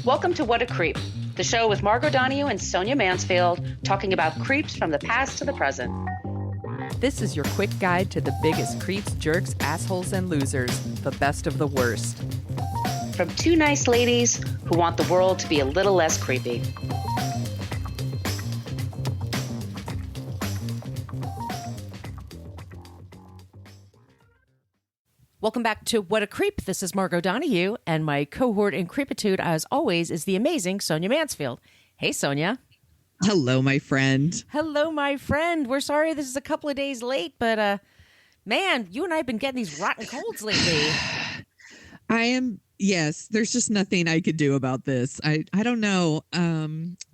Welcome to What a Creep, the show with Margot Donahue and Sonia Mansfield talking about creeps from the past to the present. This is your quick guide to the biggest creeps, jerks, assholes, and losers, the best of the worst. From two nice ladies who want the world to be a little less creepy. Welcome back to What a Creep. This is Margot Donahue, and my cohort in creepitude, as always, is the amazing Sonia Mansfield. Hey, Sonia. Hello, my friend. Hello, my friend. We're sorry this is a couple of days late, but man, you and I have been getting these rotten colds lately. Yes, there's just nothing I could do about this. I don't know.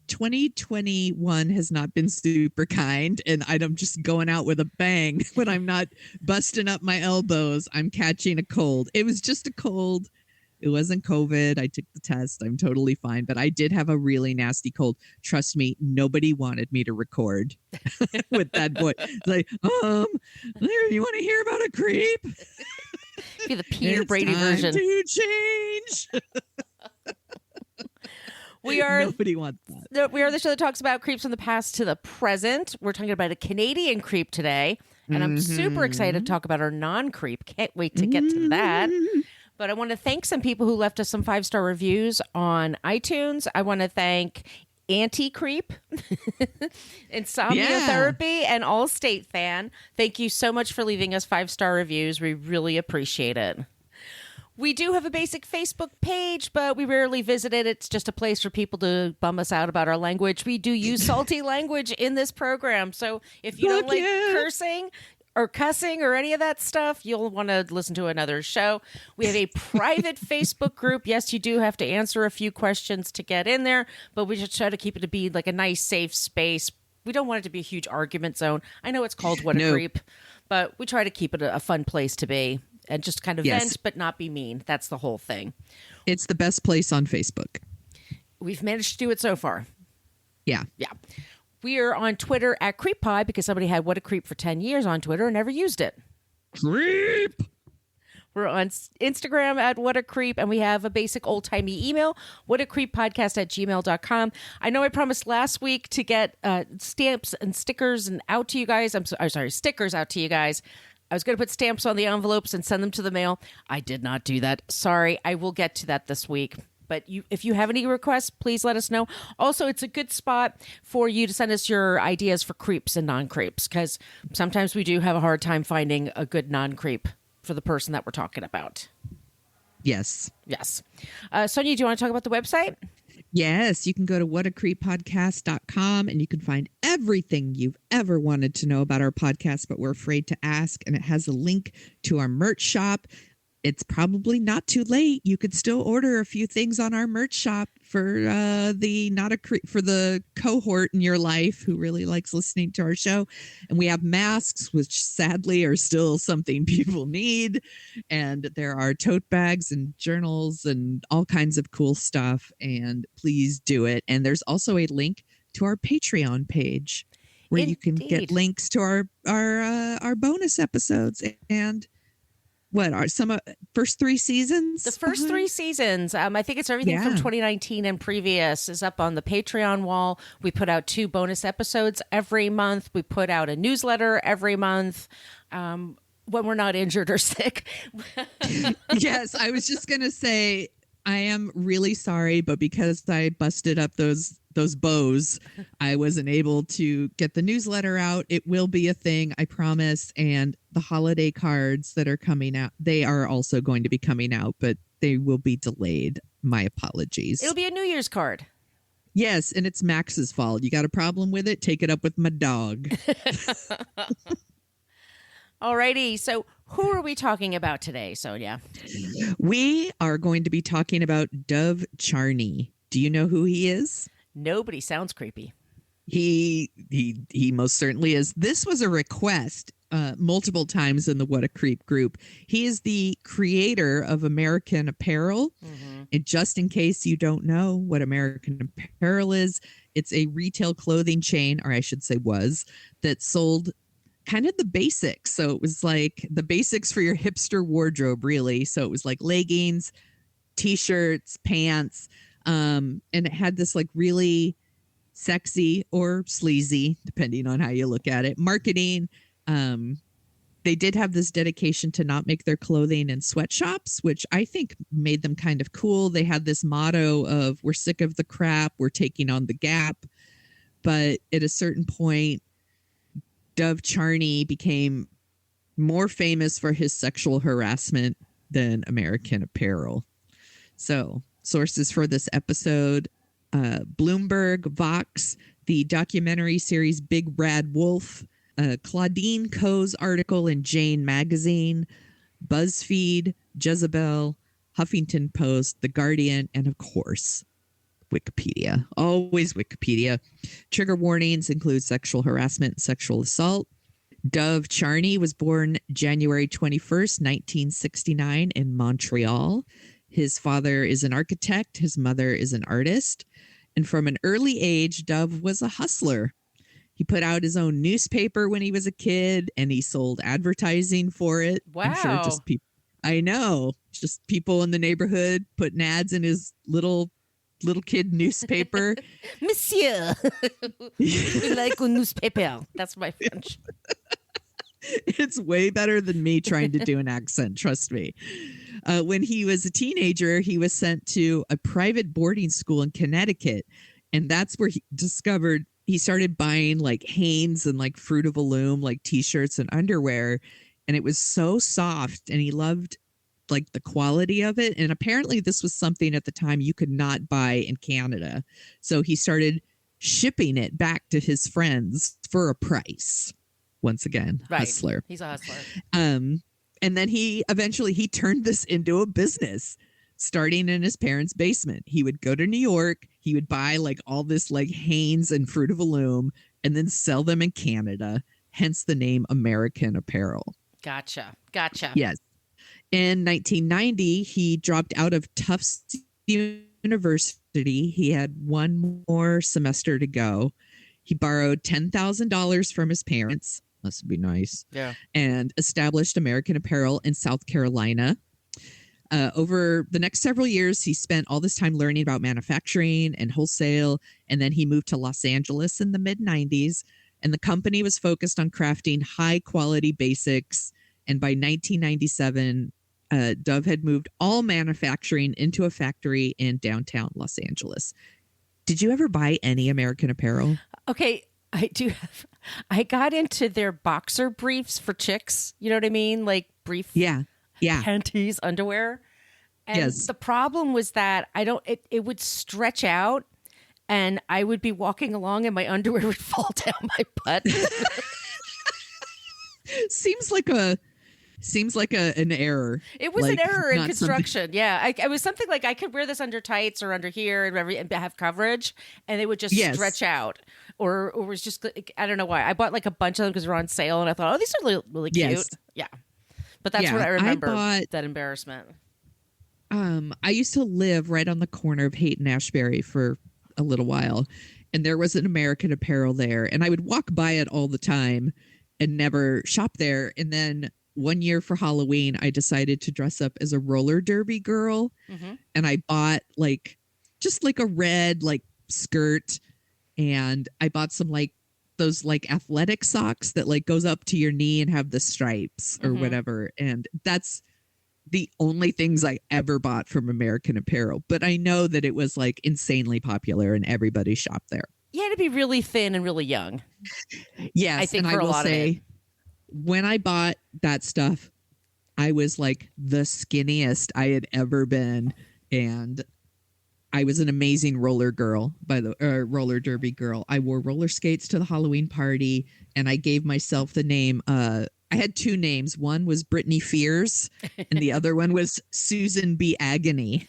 2021 has not been super kind, and I'm just going out with a bang when I'm not busting up my elbows. I'm catching a cold. It was just a cold. It wasn't COVID. I took the test. I'm totally fine, but I did have a really nasty cold. Trust me, nobody wanted me to record with that voice. It's like, you want to hear about a creep? Be the Peter Brady time version. To change. Nobody wants that. We are the show that talks about creeps from the past to the present. We're talking about a Canadian creep today, and I'm super excited to talk about our non-creep. Can't wait to get to that. But I want to thank some people who left us some 5-star reviews on iTunes. I want to thank Anti-Creep, Insomnia Therapy, and Allstate Fan. Thank you so much for leaving us 5-star reviews. We really appreciate it. We do have a basic Facebook page, but we rarely visit it. It's just a place for people to bum us out about our language. We do use salty language in this program. So if you don't like cursing or cussing or any of that stuff, you'll want to listen to another show. We have a private Facebook group. Yes, you do have to answer a few questions to get in there, but we just try to keep it to be like a nice, safe space. We don't want it to be a huge argument zone. I know it's called What a Creep, but we try to keep it a fun place to be and just kind of vent, but not be mean. That's the whole thing. It's the best place on Facebook. We've managed to do it so far. Yeah. We are on Twitter at CreepPod because somebody had What a Creep for 10 years on Twitter and never used it. Creep! We're on Instagram at What a Creep, and we have a basic old-timey email, whatacreeppodcast@gmail.com. I know I promised last week to get stamps and stickers and out to you guys. Stickers out to you guys. I was going to put stamps on the envelopes and send them to the mail. I did not do that. Sorry. I will get to that this week. But if you have any requests, please let us know. Also, it's a good spot for you to send us your ideas for creeps and non-creeps, because sometimes we do have a hard time finding a good non-creep for the person that we're talking about. Yes. Sonia, do you want to talk about the website? Yes, you can go to whatacreeppodcast.com and you can find everything you've ever wanted to know about our podcast, but we're afraid to ask. And it has a link to our merch shop. It's probably not too late. You could still order a few things on our merch shop for the cohort in your life who really likes listening to our show. And we have masks, which sadly are still something people need. And there are tote bags and journals and all kinds of cool stuff. And please do it. And there's also a link to our Patreon page where you can get links to our bonus episodes and what are some first 3 seasons? The first 3 seasons. I think it's everything from 2019 and previous is up on the Patreon wall. We put out 2 bonus episodes every month. We put out a newsletter every month when we're not injured or sick. Yes, I was just going to say, I am really sorry, but because I busted up those bows, I wasn't able to get the newsletter out. It will be a thing, I promise. And the holiday cards that are coming out, they are also going to be coming out, but they will be delayed. My apologies. It'll be a New Year's card. Yes, and it's Max's fault. You got a problem with it? Take it up with my dog. Alrighty, so who are we talking about today, Sonia? We are going to be talking about Dove Charney. Do you know who he is? Nobody sounds creepy. He most certainly is. This was a request multiple times in the What a Creep group. He is the creator of American Apparel. Mm-hmm. And just in case you don't know what American Apparel is, it's a retail clothing chain, or I should say was, that sold kind of the basics. So it was like the basics for your hipster wardrobe, really. So it was like leggings, t-shirts, pants, And it had this like really sexy or sleazy, depending on how you look at it, marketing. They did have this dedication to not make their clothing in sweatshops, which I think made them kind of cool. They had this motto of, we're sick of the crap, we're taking on the gap. But at a certain point, Dove Charney became more famous for his sexual harassment than American Apparel. So sources for this episode, Bloomberg, Vox, the documentary series Big Bad Wolf, Claudine Coe's article in Jane Magazine, BuzzFeed, Jezebel, Huffington Post, The Guardian, and of course, Wikipedia. Always Wikipedia. Trigger warnings include sexual harassment and sexual assault. Dove Charney was born January 21st, 1969 in Montreal. His father is an architect. His mother is an artist. And from an early age, Dove was a hustler. He put out his own newspaper when he was a kid, and he sold advertising for it. Wow. I'm sure just people. I know. Just people in the neighborhood putting ads in his little kid newspaper. Monsieur, we like a newspaper. That's my French. It's way better than me trying to do an accent, trust me. When he was a teenager, he was sent to a private boarding school in Connecticut. And that's where he started buying like Hanes and like Fruit of the Loom, like t-shirts and underwear. And it was so soft, and he loved like the quality of it. And apparently this was something at the time you could not buy in Canada. So he started shipping it back to his friends for a price. Once again, Right. hustler. He's a hustler. And then he turned this into a business, starting in his parents' basement. He would go to New York. He would buy like all this like Hanes and Fruit of the Loom and then sell them in Canada, hence the name American Apparel. Gotcha. Yes. In 1990, he dropped out of Tufts University. He had one more semester to go. He borrowed $10,000 from his parents. Must be nice. Yeah. And established American Apparel in South Carolina. Over the next several years, he spent all this time learning about manufacturing and wholesale. And then he moved to Los Angeles in the mid-90s. And the company was focused on crafting high-quality basics. And by 1997, Dove had moved all manufacturing into a factory in downtown Los Angeles. Did you ever buy any American Apparel? Okay, I do. I got into their boxer briefs for chicks. You know what I mean? Like brief Yeah. panties, underwear. And Yes. the problem was that it would stretch out, and I would be walking along and my underwear would fall down my butt. Seems like an error. It was Like, an error in not construction. Yeah. It was something like I could wear this under tights or under here and have coverage, and they would just Yes. stretch out. Or it was just, I don't know why. I bought like a bunch of them because they were on sale, and I thought, oh, these are really, really cute. Yes. Yeah. But that's Yeah, what I remember, bought- that embarrassment. I used to live right on the corner of Haight and Ashbury for a little while, and there was an American Apparel there, and I would walk by it all the time and never shop there. And then one year for Halloween, I decided to dress up as a roller derby girl, and I bought like just like a red like skirt, and I bought some like those like athletic socks that like goes up to your knee and have the stripes or whatever. And that's the only things I ever bought from American Apparel. But I know that it was like insanely popular and everybody shopped there. You had to be really thin and really young. Yes. I think and for I a will lot of say, it. when I bought that stuff, I was like the skinniest I had ever been. And I was an amazing roller derby girl. I wore roller skates to the Halloween party, and I gave myself the name. I had two names. One was Brittany Fears, and the other one was Susan B. Agony.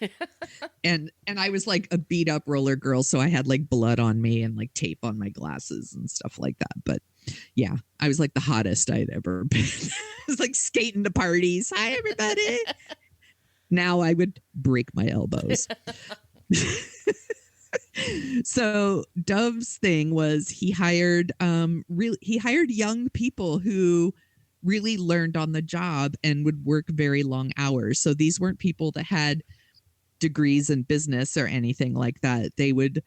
And I was like a beat up roller girl, so I had like blood on me and like tape on my glasses and stuff like that. But yeah, I was like the hottest I'd ever been. I was like skating to parties. Hi, everybody. Now I would break my elbows. So Dove's thing was he hired young people who really learned on the job and would work very long hours. So these weren't people that had degrees in business or anything like that. They would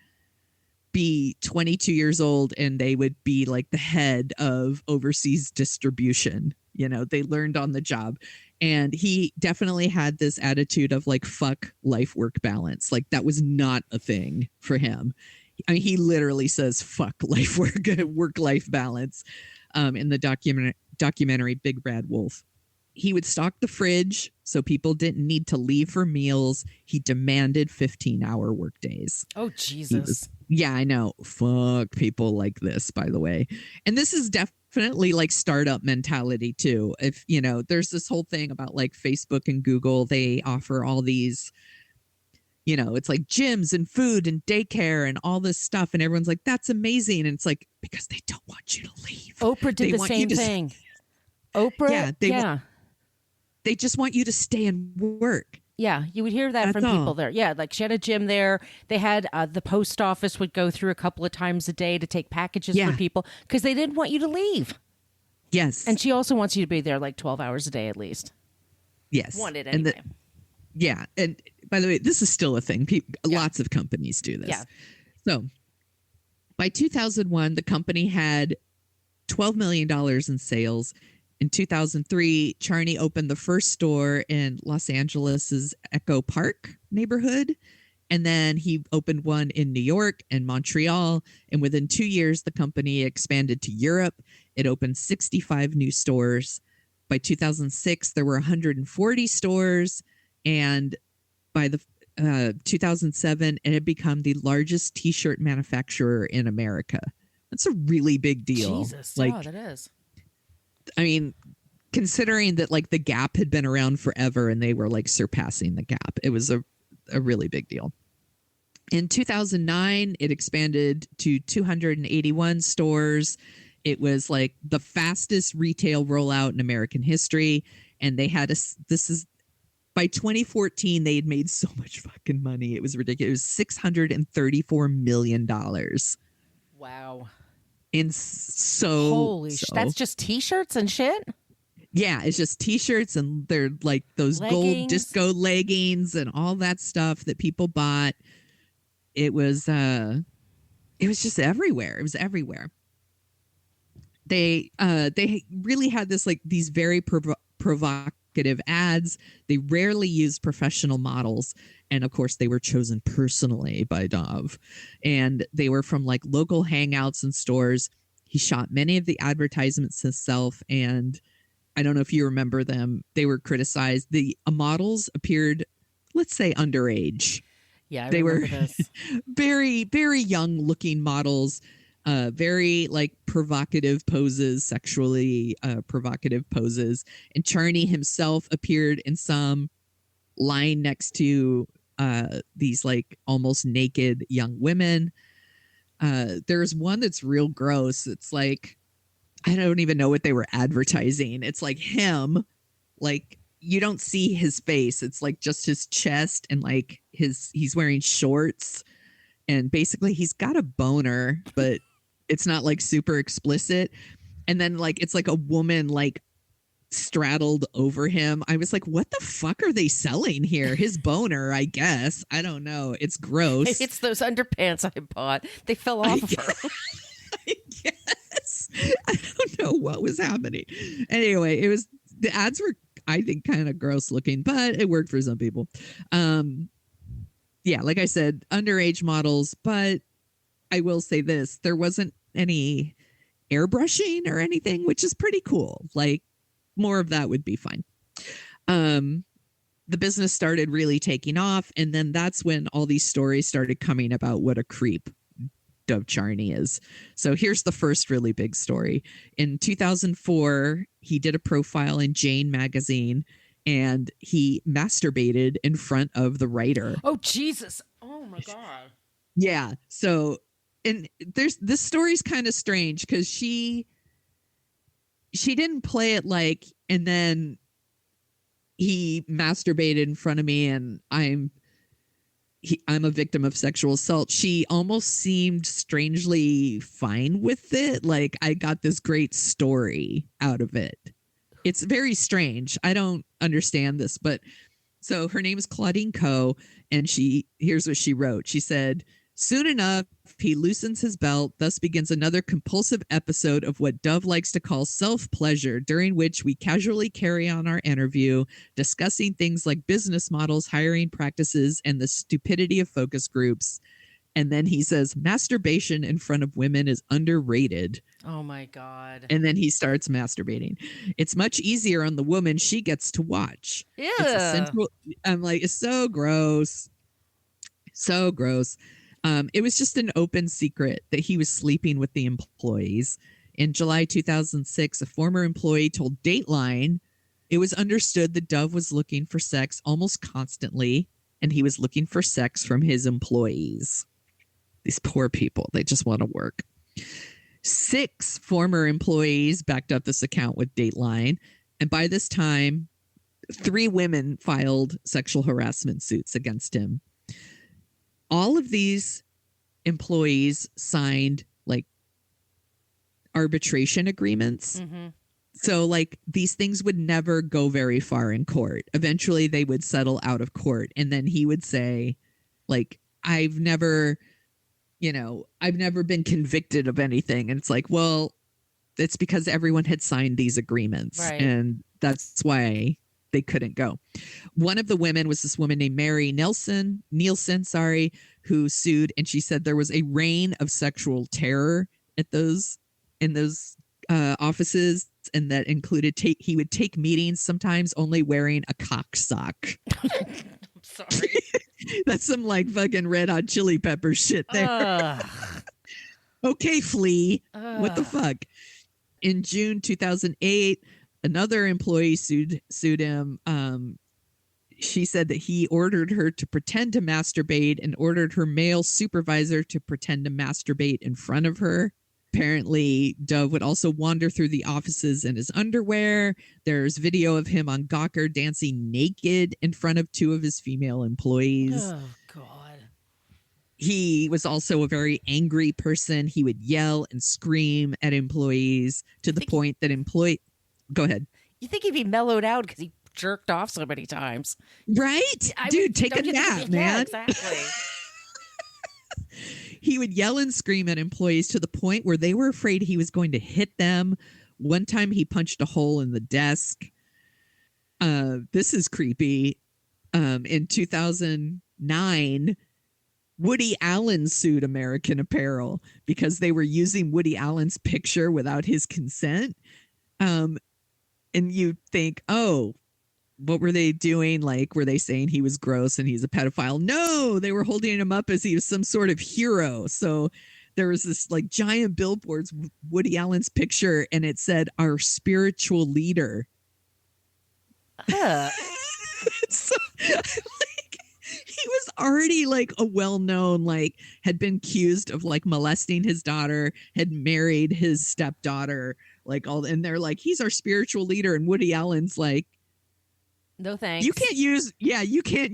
be 22 years old and they would be like the head of overseas distribution. You know, they learned on the job. And he definitely had this attitude of like, fuck life work balance. Like that was not a thing for him. I mean, he literally says fuck life work life balance in the documentary Big Bad Wolf. He would stock the fridge so people didn't need to leave for meals. He demanded 15-hour work days. Oh, Jesus. Yeah, I know. Fuck people like this, by the way. And this is definitely like startup mentality too. If, you know, there's this whole thing about like Facebook and Google, they offer all these, you know, it's like gyms and food and daycare and all this stuff. And everyone's like, that's amazing. And it's like, because they don't want you to leave. Oprah did the same thing. Oprah? Yeah. They just want you to stay and work. Yeah, you would hear that from people there. Yeah, like she had a gym there. They had the post office would go through a couple of times a day to take packages for people because they didn't want you to leave. Yes. And she also wants you to be there like 12 hours a day at least. Yes. Wanted anyway. And by the way, this is still a thing. Lots of companies do this. Yeah. So by 2001, the company had $12 million in sales. In 2003, Charney opened the first store in Los Angeles's Echo Park neighborhood. And then he opened one in New York and Montreal. And within 2 years, the company expanded to Europe. It opened 65 new stores. By 2006, there were 140 stores. And by the 2007, it had become the largest T-shirt manufacturer in America. That's a really big deal. Jesus, yeah, that is. I mean, considering that like the Gap had been around forever and they were like surpassing the Gap, it was a really big deal. In 2009, it expanded to 281 stores. It was like the fastest retail rollout in American history. And they had by 2014, they had made so much fucking money. It was ridiculous. It was $634 million. Wow. That's just T-shirts and shit? Yeah, it's just T-shirts and they're like those gold disco leggings and all that stuff that people bought. It was just everywhere. It was everywhere. They really had this like these very provocative ads. They rarely used professional models. And of course, they were chosen personally by Dove. And they were from like local hangouts and stores. He shot many of the advertisements himself. And I don't know if you remember them. They were criticized. The models appeared, let's say, underage. Yeah, they were this. very, very young looking models. Very like provocative poses, sexually provocative poses. And Charney himself appeared in some lying next to these like almost naked young women. There's one that's real gross. It's like, I don't even know what they were advertising. It's like him, like you don't see his face. It's like just his chest and like he's wearing shorts and basically he's got a boner, but it's not like super explicit. And then like, it's like a woman like straddled over him. I was like, what the fuck are they selling here? His boner, I guess. I don't know. It's gross. It's those underpants I bought. They fell off of her. I guess. I don't know what was happening. Anyway, the ads were, I think, kind of gross looking, but it worked for some people. Yeah, like I said, underage models, but I will say this, there wasn't any airbrushing or anything, which is pretty cool. Like more of that would be fine. The business started really taking off. And then that's when all these stories started coming about what a creep Dove Charney is. So here's the first really big story. In 2004, he did a profile in Jane magazine and he masturbated in front of the writer. Oh, Jesus. Oh, my God. Yeah. So, and this story's kind of strange because she didn't play it like, and then he masturbated in front of me and I'm a victim of sexual assault. She almost seemed strangely fine with it. Like I got this great story out of it. It's very strange. I don't understand this, but So her name is Claudine Coe, and here's what she wrote. She said, "Soon enough, he loosens his belt, thus begins another compulsive episode of what Dove likes to call self-pleasure, during which we casually carry on our interview, discussing things like business models, hiring practices, and the stupidity of focus groups." And then he says, "Masturbation in front of women is underrated." Oh my God. And then he starts masturbating. "It's much easier on the woman. She gets to watch." Yeah. It's essential. I'm like, it's so gross. So gross. It was just an open secret that he was sleeping with the employees. In July 2006, a former employee told Dateline it was understood that Dove was looking for sex almost constantly, and he was looking for sex from his employees. These poor people, they just want to work. 6 former employees backed up this account with Dateline. And by this time, 3 women filed sexual harassment suits against him. All of these employees signed like arbitration agreements. Mm-hmm. So like these things would never go very far in court. Eventually they would settle out of court. And then he would say, like, I've never been convicted of anything. And it's like, well, it's because everyone had signed these agreements. Right. And that's why they couldn't go. One of the women was this woman named Mary Nielsen, who sued. And she said there was a reign of sexual terror in those offices. And that included he would take meetings sometimes only wearing a cock sock. I'm sorry. That's some like fucking Red Hot Chili Pepper shit there. Okay, Flea. What the fuck? In June 2008, another employee sued him. She said that he ordered her to pretend to masturbate and ordered her male supervisor to pretend to masturbate in front of her. Apparently, Dove would also wander through the offices in his underwear. There's video of him on Gawker dancing naked in front of 2 of his female employees. Oh, God. He was also a very angry person. He would yell and scream at employees to the point that Go ahead. You think he'd be mellowed out because he jerked off so many times. Right? Dude, take a nap, man. Yeah, exactly. He would yell and scream at employees to the point where they were afraid he was going to hit them. One time he punched a hole in the desk. This is creepy. In 2009, Woody Allen sued American Apparel because they were using Woody Allen's picture without his consent. And you think, oh, what were they doing? Like, were they saying he was gross and he's a pedophile? No, they were holding him up as he was some sort of hero. So there was this like giant billboards with Woody Allen's picture, and it said, "Our spiritual leader." So, like, he was already like a well-known, like had been accused of like molesting his daughter, had married his stepdaughter, like all, and they're like, he's our spiritual leader. And Woody Allen's like, no thanks. you can't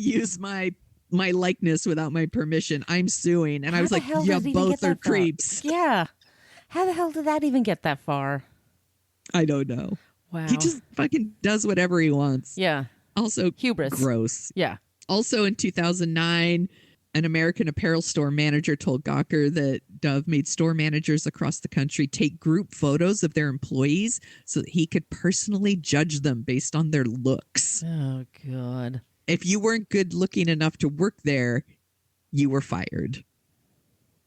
use my likeness without my permission. I'm suing. And I was like, yeah, both are creeps. Yeah. How the hell did that even get that far? I don't know. Wow. He just fucking does whatever he wants. Yeah. Also, hubris. Gross. Yeah. Also in 2009, an American Apparel store manager told Gawker that Dove made store managers across the country take group photos of their employees so that he could personally judge them based on their looks. Oh, God. If you weren't good looking enough to work there, you were fired.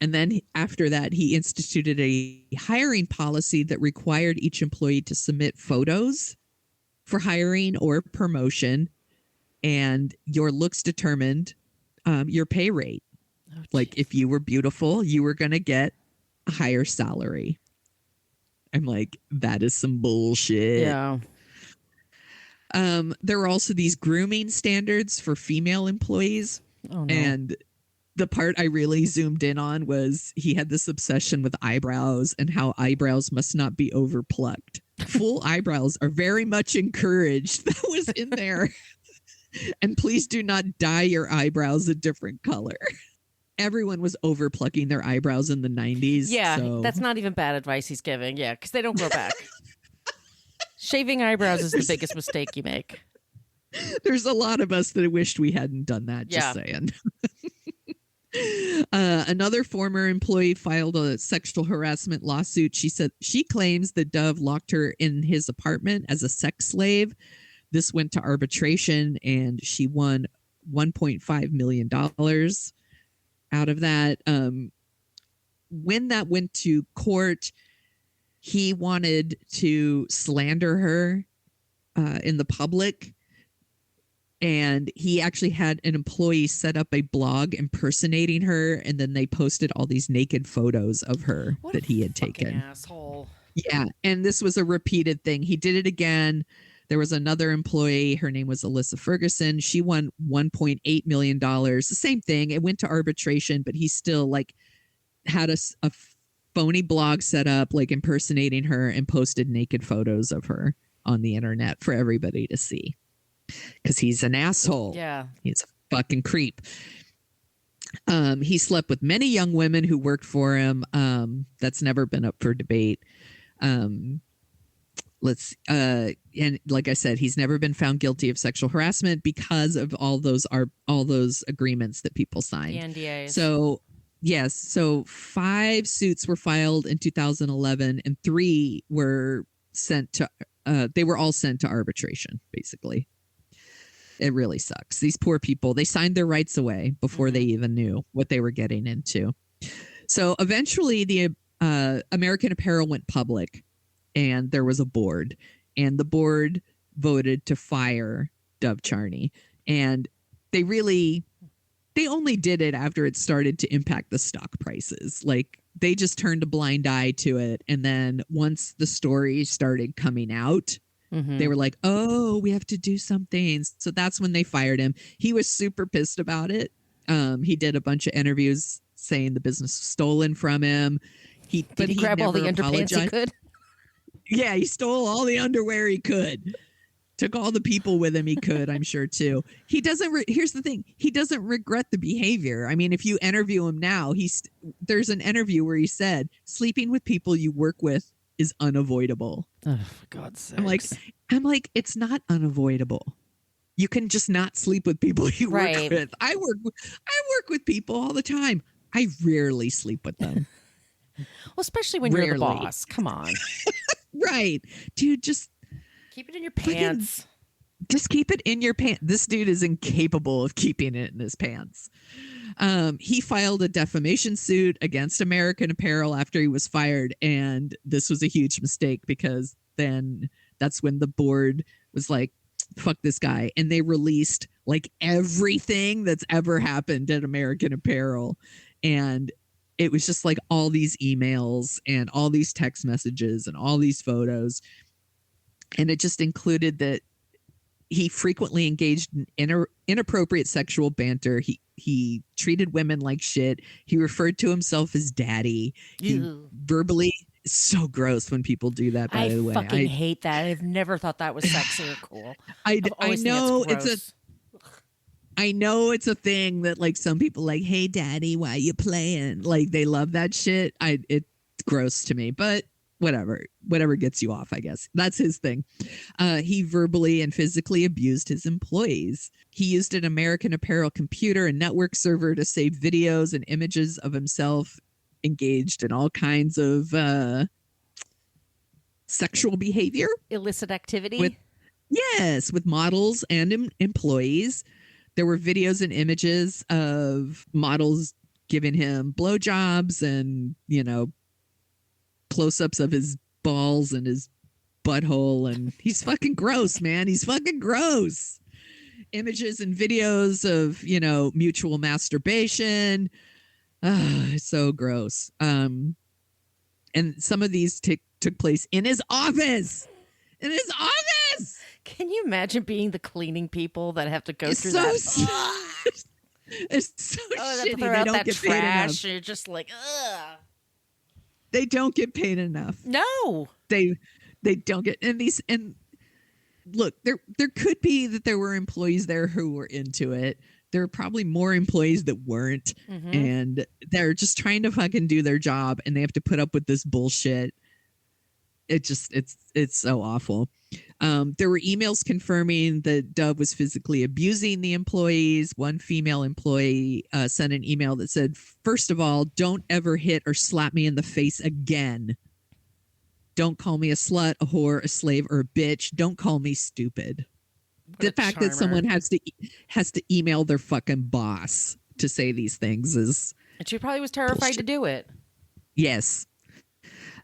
And then after that, he instituted a hiring policy that required each employee to submit photos for hiring or promotion, and your looks determined your pay rate. Oh, like if you were beautiful, you were going to get a higher salary. I'm like, that is some bullshit. Yeah. There were also these grooming standards for female employees. Oh, no. And the part I really zoomed in on was he had this obsession with eyebrows and how eyebrows must not be overplucked. Full eyebrows are very much encouraged. That was in there. And please do not dye your eyebrows a different color. Everyone was overplucking their eyebrows in the 90s. Yeah, so. That's not even bad advice he's giving. Yeah, because they don't grow back. Shaving eyebrows is the biggest mistake you make. There's a lot of us that wished we hadn't done that. Just saying. Another former employee filed a sexual harassment lawsuit. She said she claims that Dove locked her in his apartment as a sex slave. This went to arbitration, and she won $1.5 million out of that. When that went to court, he wanted to slander her in the public. And he actually had an employee set up a blog impersonating her, and then they posted all these naked photos of her that he had taken. Asshole. Yeah, and this was a repeated thing. He did it again. There was another employee. Her name was Alyssa Ferguson. She won $1.8 million. The same thing. It went to arbitration, but he still had a phony blog set up, impersonating her, and posted naked photos of her on the internet for everybody to see. Because he's an asshole. Yeah. He's a fucking creep. He slept with many young women who worked for him. That's never been up for debate. And like I said, he's never been found guilty of sexual harassment because of all those agreements that people signed. The NDAs. So yes, so 5 suits were filed in 2011, and 3 were sent to. They were all sent to arbitration, basically. It really sucks. These poor people, they signed their rights away before they even knew what they were getting into. So eventually the American Apparel went public, and there was a board, and the board voted to fire Dove Charney. And they only did it after it started to impact the stock prices. They just turned a blind eye to it. And then once the story started coming out, they were like, oh, we have to do something. So that's when they fired him. He was super pissed about it. He did a bunch of interviews saying the business was stolen from him. Did he grab all the underpants he could? Yeah, he stole all the underwear he could. Took all the people with him he could, I'm sure, too. He doesn't. Here's the thing. He doesn't regret the behavior. I mean, if you interview him now, there's an interview where he said, sleeping with people you work with is unavoidable. Oh, for God's sake. I'm like, it's not unavoidable. You can just not sleep with people you work with. I work with people all the time. I rarely sleep with them. Well, especially when you're the boss. Come on. Right. Dude, just keep it in your pants. Just keep it in your pants. This dude is incapable of keeping it in his pants. He filed a defamation suit against American Apparel after he was fired. And this was a huge mistake, because then that's when the board was like, fuck this guy. And they released everything that's ever happened at American Apparel. And it was just all these emails and all these text messages and all these photos. And it just included that he frequently engaged in inappropriate sexual banter. He treated women like shit. He referred to himself as daddy. He verbally, so gross when people do that, by the way. I fucking hate that. I've never thought that was sexy or cool. I know it's a thing that some people hey daddy, why you playing? They love that shit. It's gross to me, but whatever gets you off, I guess. That's his thing. He verbally and physically abused his employees. He used an American Apparel computer and network server to save videos and images of himself engaged in all kinds of sexual behavior. Illicit activity? With models and employees. There were videos and images of models giving him blowjobs and, close-ups of his balls and his butthole. And he's fucking gross, man. He's fucking gross. Images and videos of, mutual masturbation. It's so gross. And some of these took place in his office. In his office! Can you imagine being the cleaning people that have to go through that? It's so shitty. Throw out that trash. You're just ugh. They don't get paid enough. No. They don't get, and look, there could be that there were employees there who were into it. There are probably more employees that weren't, and they're just trying to fucking do their job, and they have to put up with this bullshit. It's so awful. There were emails confirming that Dove was physically abusing the employees. One female employee sent an email that said, "First of all, don't ever hit or slap me in the face again. Don't call me a slut, a whore, a slave, or a bitch. Don't call me stupid." The fact that someone has to email their fucking boss to say these things is... And she probably was terrified bullshit. to do it. Yes.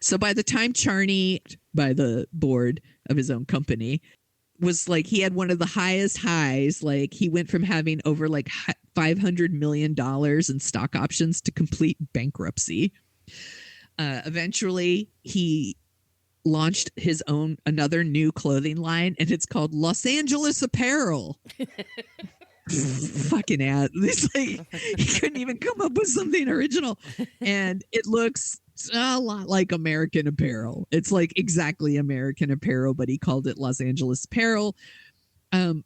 So by the time Charney, by the board of his own company, was like, he had one of the highest highs. Like, he went from having over like $500 million in stock options to complete bankruptcy. Eventually, he launched another new clothing line, and it's called Los Angeles Apparel. Fucking ad. It's like, he couldn't even come up with something original. And it looks a lot like American Apparel. It's like exactly American Apparel, but he called it Los Angeles Apparel.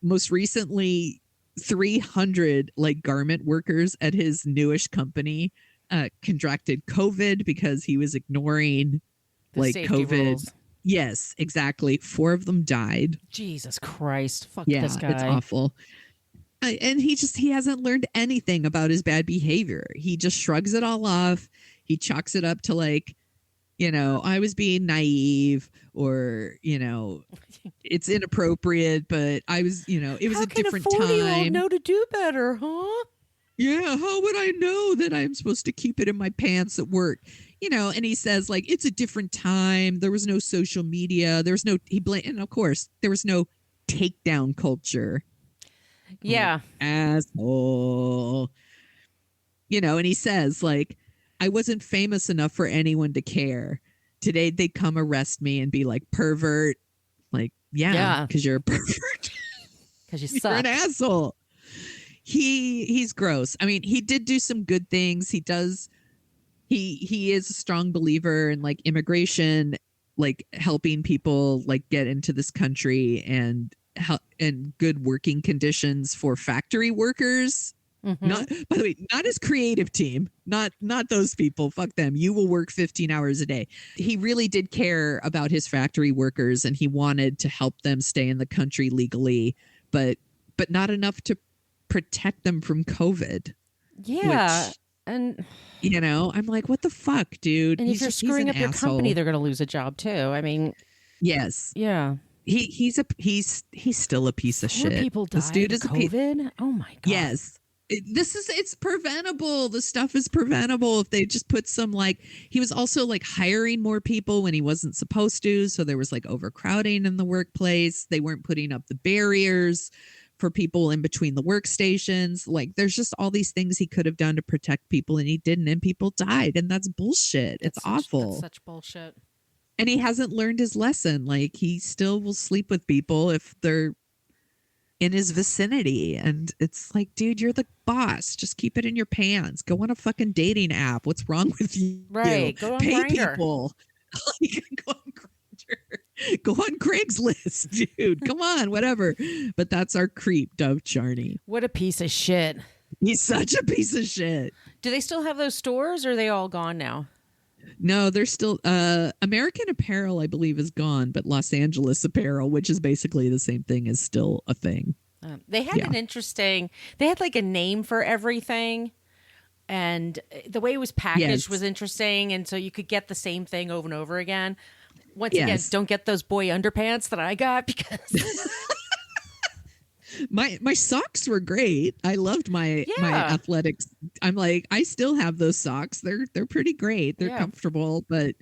Most recently, 300 like garment workers at his newish company contracted COVID because he was ignoring like COVID rules. Yes, exactly. 4 of them died. Jesus Christ. Fuck this guy. It's awful. And he hasn't learned anything about his bad behavior. He just shrugs it all off. He chalks it up to like, I was being naive, or, it's inappropriate, but I was, it was a different time. How can a 40-year-old know to do better, huh? Yeah, how would I know that I'm supposed to keep it in my pants at work? And he says like, it's a different time. There was no social media. There was no, and of course there was no takedown culture. Yeah. Asshole. And he says like, I wasn't famous enough for anyone to care. Today they'd come arrest me and be like, pervert. Like, yeah. Because you're a pervert. Because you suck. You're an asshole. He's gross. I mean, he did do some good things. He is a strong believer in like immigration, like helping people like get into this country and good working conditions for factory workers. Mm-hmm. Not, by the way, not his creative team, not those people. Fuck them. You will work 15 hours a day. He really did care about his factory workers, and he wanted to help them stay in the country legally, but not enough to protect them from COVID. Yeah. Which, and I'm like, what the fuck, dude? And if you're screwing up your company, they're going to lose a job too. I mean, yes. Yeah. He's still a piece of shit. People died. This dude is COVID. Oh my God. Yes. It's preventable. The stuff is preventable if they just put some like, he was also like hiring more people when he wasn't supposed to. So there was like overcrowding in the workplace. They weren't putting up the barriers for people in between the workstations. Like, there's just all these things he could have done to protect people, and he didn't, and people died. And that's bullshit. It's awful. That's such bullshit. And he hasn't learned his lesson. Like, he still will sleep with people if they're in his vicinity. And it's like, dude, you're the boss. Just keep it in your pants. Go on a fucking dating app. What's wrong with you? Right. Go on Pay Grindr. people. Go on Grindr. Go on Craigslist, dude. Come on, whatever. But that's our creep, Dove Charney. What a piece of shit. He's such a piece of shit. Do they still have those stores, or are they all gone now? No, they're still American Apparel, I believe, is gone, but Los Angeles Apparel, which is basically the same thing, is still a thing. They had they had like a name for everything, and the way it was packaged was interesting, and so you could get the same thing over and over again. Once again, don't get those boy underpants that I got, because my socks were great. I loved my athletics. I'm like, I still have those socks. They're pretty great. They're comfortable, but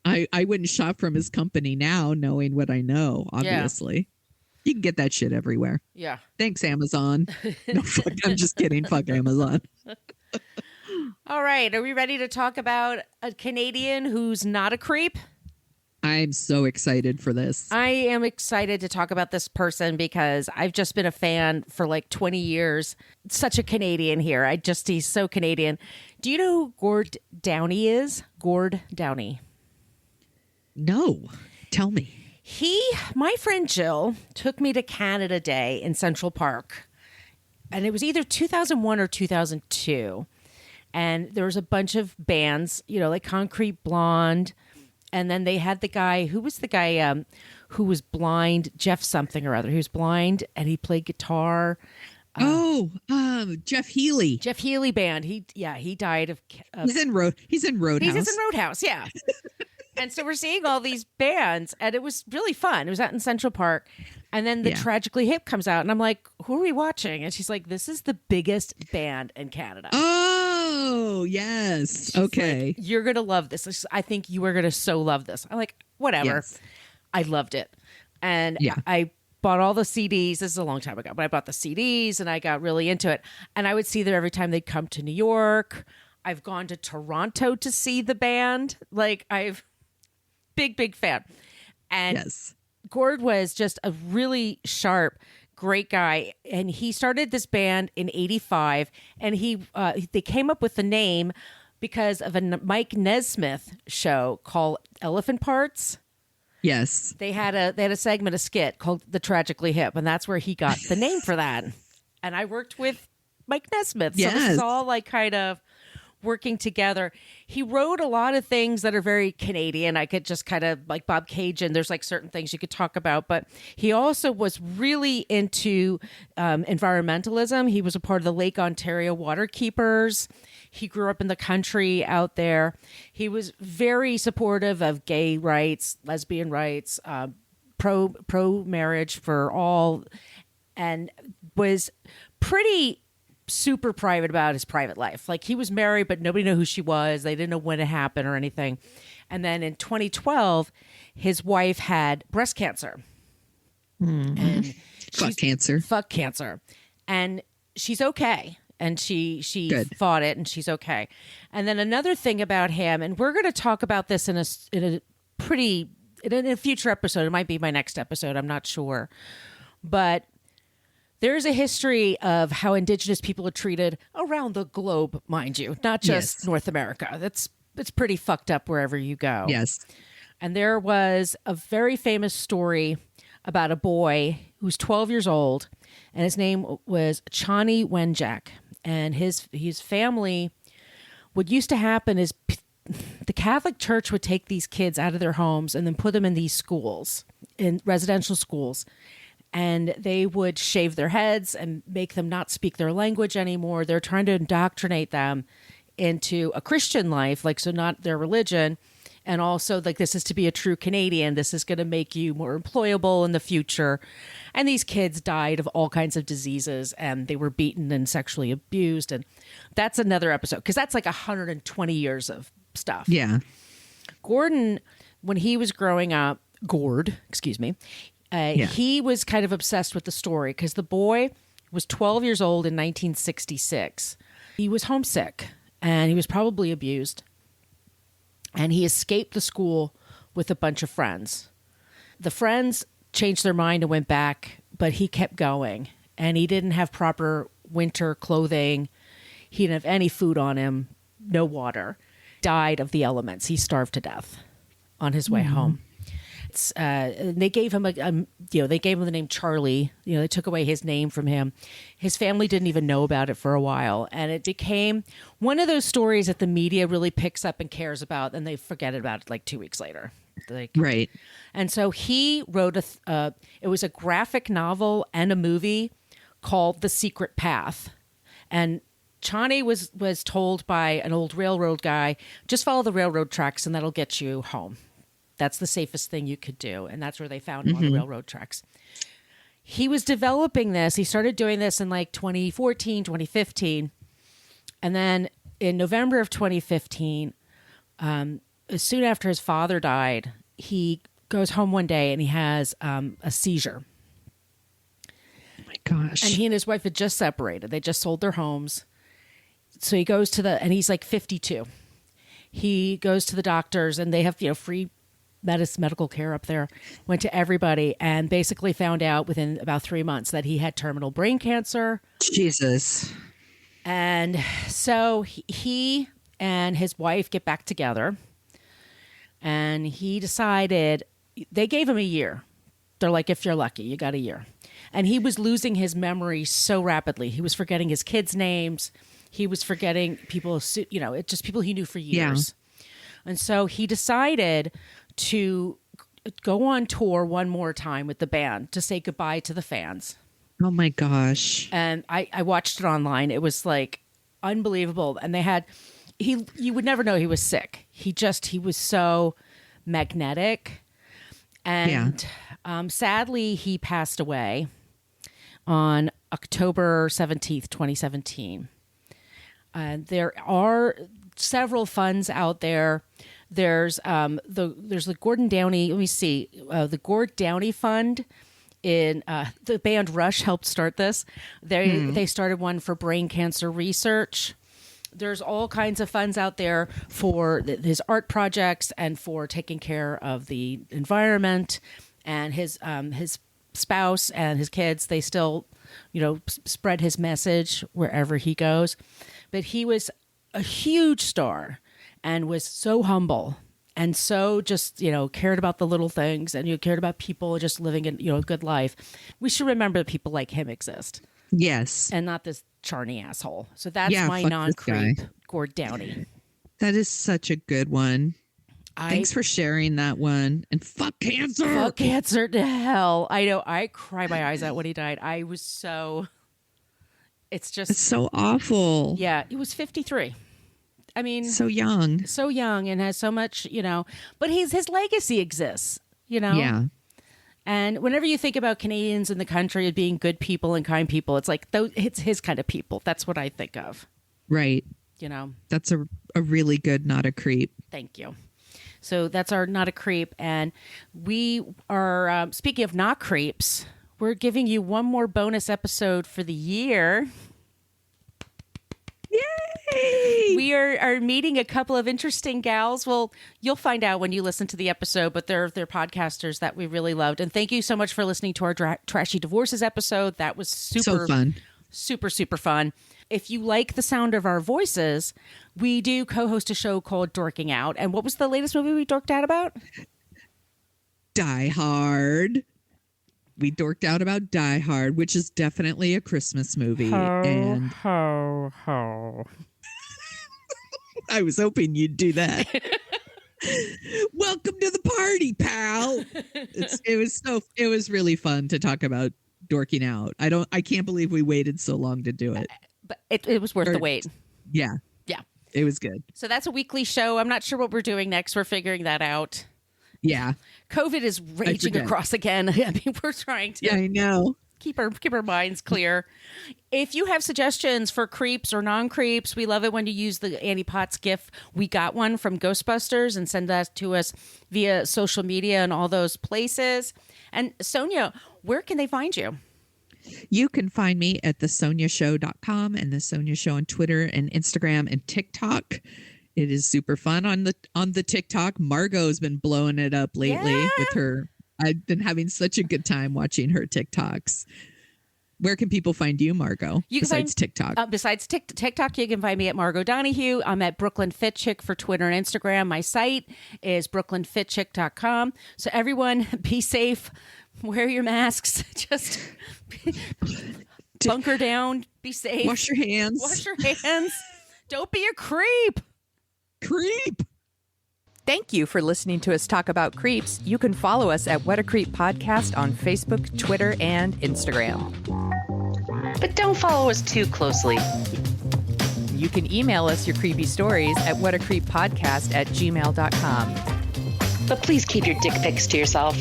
I wouldn't shop from his company now, knowing what I know. Obviously, you can get that shit everywhere. Yeah. Thanks, Amazon. No, fuck, I'm just kidding. Fuck Amazon. All right, are we ready to talk about a Canadian who's not a creep? I'm so excited for this. I am excited to talk about this person because I've just been a fan for like 20 years. Such a Canadian here. He's so Canadian. Do you know who Gord Downey is? Gord Downey. No. Tell me. My friend Jill took me to Canada Day in Central Park. And it was either 2001 or 2002. And there was a bunch of bands, like Concrete Blonde, And then they had the guy, who was the guy who was blind, Jeff something or other. He was blind and he played guitar. Jeff Healy. Jeff Healy band. He died of He's in Roadhouse. He's in Roadhouse, yeah. And so we're seeing all these bands, and it was really fun. It was out in Central Park. And then the Tragically Hip comes out, and I'm like, who are we watching? And she's like, this is the biggest band in Canada. Oh, yes. Okay. Like, you're going to love this. I think you are going to so love this. I'm like, whatever. Yes. I loved it. And I bought all the CDs. This is a long time ago, but I bought the CDs, and I got really into it. And I would see them every time they'd come to New York. I've gone to Toronto to see the band. Like, big fan. And Gord was just a really sharp, great guy. And he started this band in 85. And they came up with the name because of a Mike Nesmith show called Elephant Parts. Yes. They had a segment, a skit called The Tragically Hip. And that's where he got the name for that. And I worked with Mike Nesmith. So this is all like kind of working together. He wrote a lot of things that are very Canadian. I could just kind of like Bob Cajun. There's like certain things you could talk about, but he also was really into environmentalism. He was a part of the Lake Ontario Waterkeepers. He grew up in the country out there. He was very supportive of gay rights, lesbian rights, pro marriage for all, and was pretty super private about his private life. Like, he was married, but nobody knew who she was. They didn't know when it happened or anything. And then in 2012, his wife had breast cancer. Mm-hmm. And Fuck cancer. And she's okay. And she fought it, and she's okay. And then another thing about him, and we're going to talk about this in a future episode. It might be my next episode. I'm not sure. But there's a history of how Indigenous people are treated around the globe, mind you, not just North America. It's pretty fucked up wherever you go. Yes. And there was a very famous story about a boy who's 12 years old, and his name was Charney Wenjack. And his family, what used to happen is the Catholic Church would take these kids out of their homes and then put them in these schools, in residential schools. And they would shave their heads and make them not speak their language anymore. They're trying to indoctrinate them into a Christian life, like, so not their religion. And also, like, this is to be a true Canadian. This is going to make you more employable in the future. And these kids died of all kinds of diseases, and they were beaten and sexually abused. And that's another episode, because that's like 120 years of stuff. Yeah. Gordon, when he was growing up, he was kind of obsessed with the story, because the boy was 12 years old in 1966. He was homesick, and he was probably abused. And he escaped the school with a bunch of friends. The friends changed their mind and went back, but he kept going. And he didn't have proper winter clothing. He didn't have any food on him, no water. Died of the elements. He starved to death on his way home. They gave him the name Charlie. They took away his name from him. His family didn't even know about it for a while, and it became one of those stories that the media really picks up and cares about, and they forget about it like 2 weeks later. Right. And so he wrote it was a graphic novel and a movie called The Secret Path. And Charney was told by an old railroad guy, just follow the railroad tracks and that'll get you home. That's the safest thing you could do. And that's where they found him, on the railroad tracks. He was developing this. He started doing this in like 2014, 2015. And then in November of 2015, soon after his father died, he goes home one day and he has a seizure. Oh my gosh. And he and his wife had just separated. They just sold their homes. So he goes and he's like 52. He goes to the doctors, and they have, free medical care up there. Went to everybody and basically found out within about 3 months that he had terminal brain cancer. Jesus. And so he and his wife get back together, and he decided, they gave him a year. They're like, if you're lucky, you got a year. And he was losing his memory so rapidly. He was forgetting his kids' names. He was forgetting people, just people he knew for years. And so he decided to go on tour one more time with the band to say goodbye to the fans. Oh my gosh. And I watched it online. It was like unbelievable. And they had, you would never know he was sick. He was so magnetic. And sadly, he passed away on October 17th, 2017. There are several funds out there. There's the Gordon Downey. Let me see. The Gord Downey Fund. In the band Rush helped start this. They started one for brain cancer research. There's all kinds of funds out there for his art projects and for taking care of the environment. And his spouse and his kids, they still, spread his message wherever he goes. But he was a huge star and was so humble and so just, cared about the little things and cared about people just living a good life. We should remember that people like him exist. Yes. And not this Charney asshole. So that's my non-creep, Gord Downey. That is such a good one. Thanks for sharing that one. And fuck cancer. Fuck cancer to hell. I know. I cried my eyes out when he died. I was it's so awful. Yeah. He was 53. I mean, so young and has so much, but his legacy exists, Yeah. And whenever you think about Canadians in the country as being good people and kind people, it's like, it's his kind of people. That's what I think of. Right. That's a really good not a creep. Thank you. So that's our not a creep. And we are, speaking of not creeps, we're giving you one more bonus episode for the year. Yay! We are meeting a couple of interesting gals. Well, you'll find out when you listen to the episode, but they're podcasters that we really loved. And thank you so much for listening to our Trashy Divorces episode. That was super fun. Super, super fun. If you like the sound of our voices, we do co-host a show called Dorking Out. And what was the latest movie we dorked out about? Die Hard. We dorked out about Die Hard, which is definitely a Christmas movie. Ho. I was hoping you'd do that. Welcome to the party, pal. It was really fun to talk about dorking out. I can't believe we waited so long to do it. But it was worth the wait. Yeah. Yeah. It was good. So that's a weekly show. I'm not sure what we're doing next. We're figuring that out. Yeah. COVID is raging across again. I mean, we're trying to I know. keep our minds clear. If you have suggestions for creeps or non-creeps, we love it when you use the Annie Potts GIF. We got one from Ghostbusters and send that to us via social media and all those places. And Sonia, where can they find you? You can find me at thesoniashow.com and The Sonia Show on Twitter and Instagram and TikTok. It is super fun on the TikTok. Margot's been blowing it up lately with her. I've been having such a good time watching her TikToks. Where can people find you, Margot, besides TikTok? Besides TikTok, you can find me at Margot Donahue. I'm at Brooklyn Fit Chick for Twitter and Instagram. My site is brooklynfitchick.com. So everyone, be safe. Wear your masks. Just bunker down. Be safe. Wash your hands. Wash your hands. Don't be a creep. Creep. Thank you for listening to us talk about creeps. You can follow us at What a Creep Podcast on Facebook, Twitter, and Instagram. But don't follow us too closely. You can email us your creepy stories at whatacreeppodcast@gmail.com. But please keep your dick pics to yourself.